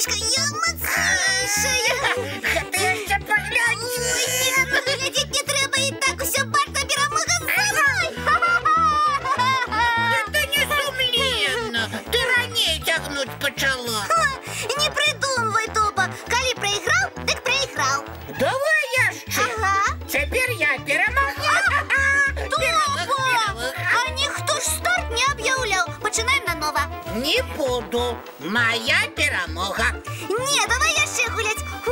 Пташка, я мацнейшая. Ты еще поглянь. Ой, нет, глядеть не треба, и так усе бачно перемога за мной. Это не сумленно. Ты ранее тягнуть почала. Не придумывай, Топа. Коли проиграл, так проиграл. Давай яшчэ. Ага. Теперь я перемогла. Топа! А ніхто ж старт не об'являв. Починаємо наново. Не буду. Моя перемога. Не, давай яшчэ гулять. О,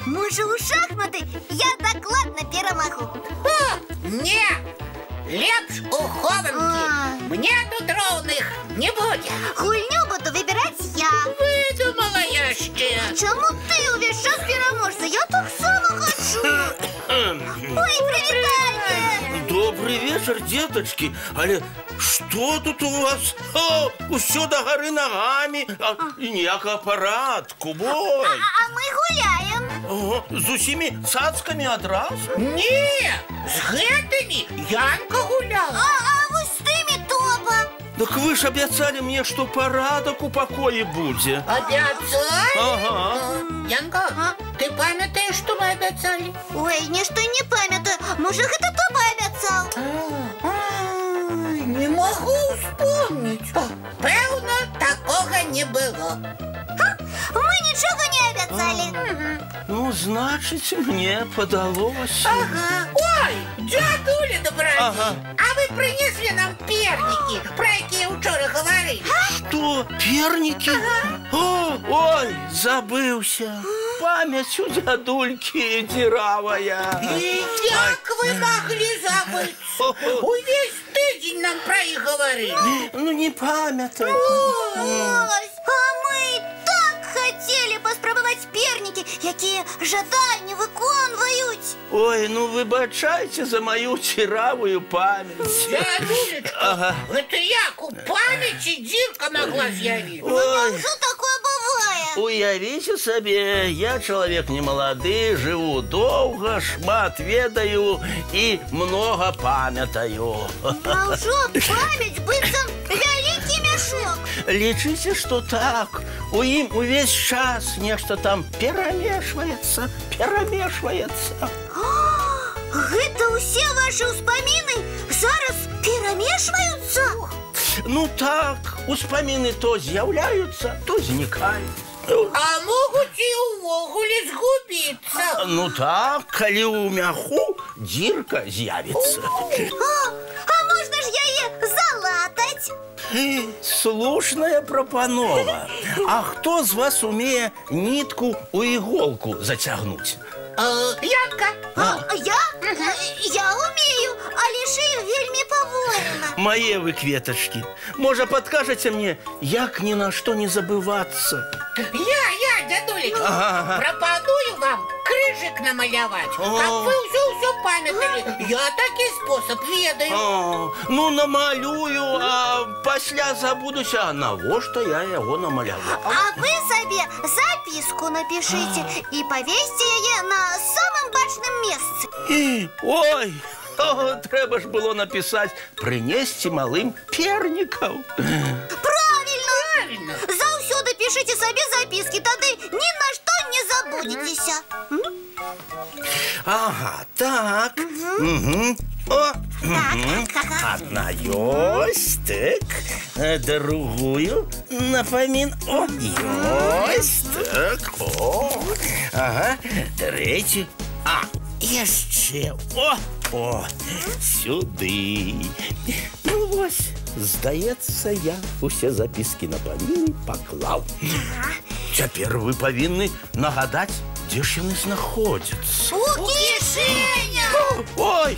може у шахматы я докладно перемогу. О, не. Лепш у хованки. Мне тут ровных не будет. Гульню буду выбирать я. Выдумала яшчэ. Чому ти увесь час переможця? Я так само хочу. Ой, привітання. Добрый вечер, деточки. Але что тут у вас? Усё до горы ногами. И ніякого парадку, бой. А ми гуляємо. З усіми цацками одразу? Не, с гэтыми Янка гуляла. А ви з тими, Топа. Так вы ж обещали мне, что парадок у покое будет. Обещали? Ага. Янка, ты памятаешь, что мы обещали? Ой, нічто не пам'ятаю. Може, гэта Топа обіцяв? Не могу вспомнить. Певно, такого не было. Ми нічого не обіцяли. Ну, значит, мне подалось. Ага. Ой, дядуля добродей. Ага. А вы принесли нам перники, про які вчора говорили. Что, перники? Ой, забылся. Память у дядульки дыравая. И как вы могли забыть? Увесь тиждень нам про их говорили. Ну, не памятай. Ось, а ми так хотіли поспробувати перники, які жадання виконують. Ой, ну вибачайте за мою тиравую память. Дядулечка, Ага. это як у памяти дірка могла з'явиться. Ой, Що таке буває? уявите себе, я человек не молодый, живу долго, шмат ведаю и много памятаю. А що пам'ять биться великий мішок? Лечите, что так. У им увесь час нечто там перемешивается. Гэта усе ваші ўспаміны зараз перамешваюцца? Ну так, успомины то з'являются, то зникают. А могут и увогуле згубиться. Ну так, коли у мяху дірка з'явится. А можна ж яе залатаць? Слушная пропанова. А кто з вас умеє нитку у иголку затягнуть? Янка. Я умею, але шию вельмі павольна. Мои вы кветочки. Может, подкажете мне, як ни на что не забываться? Я, дядулечка, Ага. пропоную вам крыжик намалевать. Как вы все памятали. Я такий способ ведаю. Ну, намалюю, а пасля забудуся, а навошта я его намалявал? А вы себе записку напишите и повесьте яе на самом бачном месте. Ой, треба ж было написать «принести малым перников». Правильно! Заўсёды пишите себе записки, тады ни на что не забудетесь. Ага, так. Угу. О, одна есть, так. Другую напомин. О, есть, так. О, ага, третью. А, еще. О, сюды. Ну, вось, здаецца, я усе записки напомины поклал. Теперь вы повинны нагадать, где ж яны знаходзяцца. У кишеня! Ой,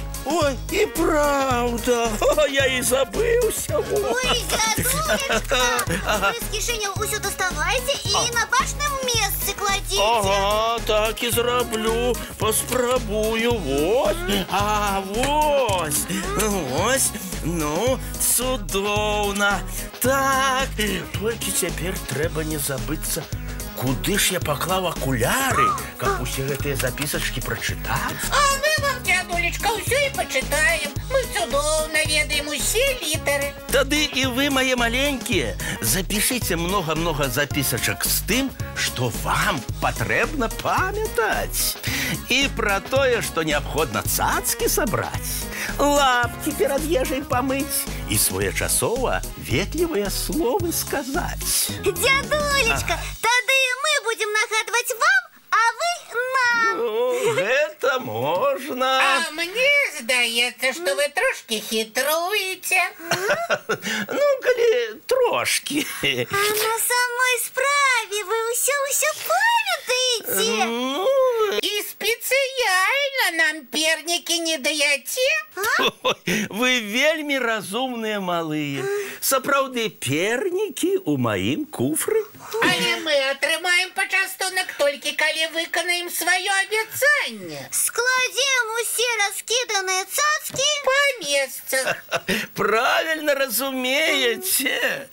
и правда. Я и забылся. Ой, дядулечка! Вы з кишеня усё доставайте и на бачном месте кладите. Ага, так и зроблю. Поспробую. Вот. А, вот. Ну, цудоўна. Так, толькі цяпер трэба не забыцца, куды ж я паклаў акуляры, каб усе гэтыя запісачкі прачытаць. А мы вам, дядулечка, все и почитаем. Мы цудоўна ведаем усе літери. Тады і вы, мае маленькія, запішыце много-много запісачак з тым, што вам патрэбна памятаць. І пра тое, што неабходна цацкі сабраць, лапкі перад ежай памыць і своечасова ветлівыя словы сказаць. Дядулечка, тады мы будем нагадваць вам, а вы нам. Гэта можна. А мне здаецца, што вы трошки хітруеце. Ну, калі трошки. А на самой справе вы ўсё памятаеце? Ну, І спецыяльна нам пернікі не даяце? ой, вы вельмі разумныя малыя. Сапраўды пернікі ў маім куфры. Але мы атрымаем пачастунак толькі калі выканаем сваё абяцанне. Складзем усе раскіданыя цацкі Па месцах. Правильно разумееце.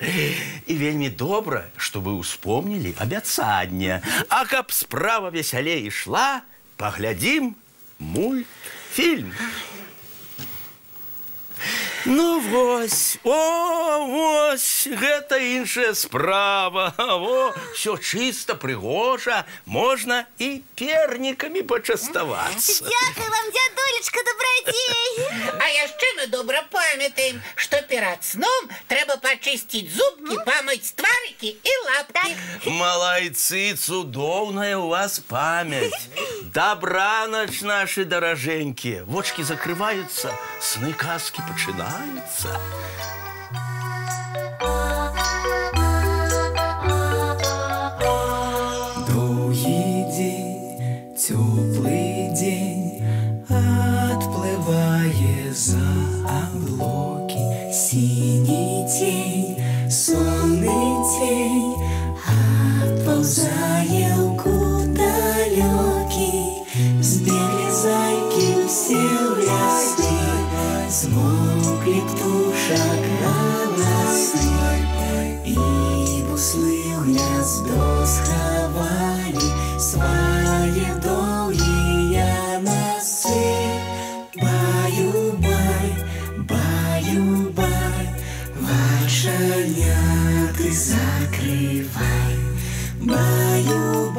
І вельмі добра, што вы ўспомнілі абяцанне. А каб справа весялей ішла, паглядзім мультфільм. Ну вось, вось, гэта іншая справа. О, все чисто, прыгожа, можна і пернікамі пачаставацца. Дякую вам, дядулечка, добрадзей. А яшчэ мы добра памятаем, што перад сном трэба пачысціць зубкі, памыць тварыкі і лапкі. Малайцы, цудоўная у вас памяць. Добранач, нашы даражэнькія. Вочки закрываюцца, сны казкі пачынаюцца. Доўгі дзень, цёплы дзень, адплывае за аблокі. Сіні цень, сонны цень, адпаўзае ў кут далёкі. Збеглі зайкі ўсе ў лясы, змоўклі птушак галасы, і буслы ў гняздо схавалі свае доўгія носы. Баю-бай, баю-бай, вачаняты закрывай. Баю-бай.